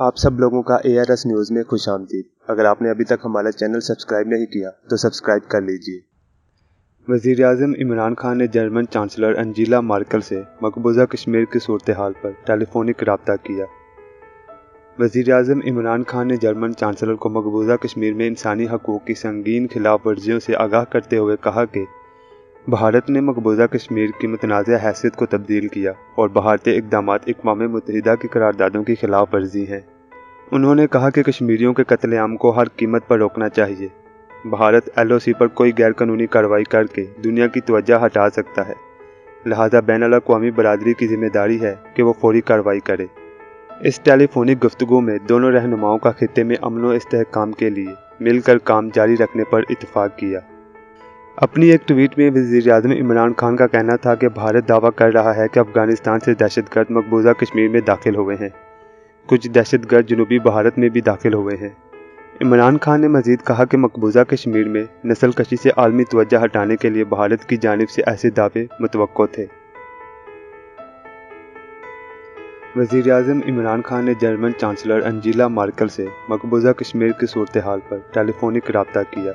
आप सब लोगों का ARS न्यूज़ में खुशामदीद। अगर आपने अभी तक हमारा चैनल सब्सक्राइब नहीं किया तो सब्सक्राइब कर लीजिए। वज़ीर-ए-आज़म इमरान खान ने जर्मन चांसलर एंजेला मर्केल से मकबूजा कश्मीर की सूरत हाल पर टेलीफोनिक रब्ता किया। वज़ीर-ए-आज़म इमरान खान ने जर्मन चांसलर को मकबूजा कश्मीर में इंसानी हकूक़ की संगीन खिलाफ वर्जियों से आगाह करते हुए कहा कि भारत ने मकबूजा कश्मीर की मुतनाज़ हैसियत को तब्दील किया और भारतीय इक़दामात अक़वाम मुत्तहिदा की करारदादों की खिलाफ वर्जी हैं। उन्होंने कहा कि कश्मीरियों के कत्लेआम को हर कीमत पर रोकना चाहिए। भारत LOC पर कोई गैर कानूनी कार्रवाई करके दुनिया की तवज्जो हटा सकता है, लिहाजा बैनुल अक़वामी बरादरी की जिम्मेदारी है कि वो फौरी कार्रवाई करे। इस टेलीफोनिक गुफ्तगू में दोनों रहनुमाओं का खित्ते में अमन व इस्तेहकाम के लिए मिलकर काम जारी रखने पर इत्तफाक किया। अपनी एक ट्वीट में वज़ीर-ए-आज़म इमरान खान का कहना था कि भारत दावा कर रहा है कि अफ़गानिस्तान से दहशतगर्द मकबूजा कश्मीर में दाखिल हुए हैं। कुछ दहशतगर्द जनूबी भारत में भी दाखिल हुए हैं। इमरान खान ने मज़ीद कहा कि मकबूजा कश्मीर में नस्ल कशी से आलमी तवज्जो हटाने के लिए भारत की जानिब से ऐसे दावे मुतवक्को थे। वज़ीर-ए-आज़म इमरान खान ने जर्मन चांसलर एंजेला मर्केल से मकबूजा कश्मीर की सूरत हाल पर टेलीफोनिक रब्ता किया।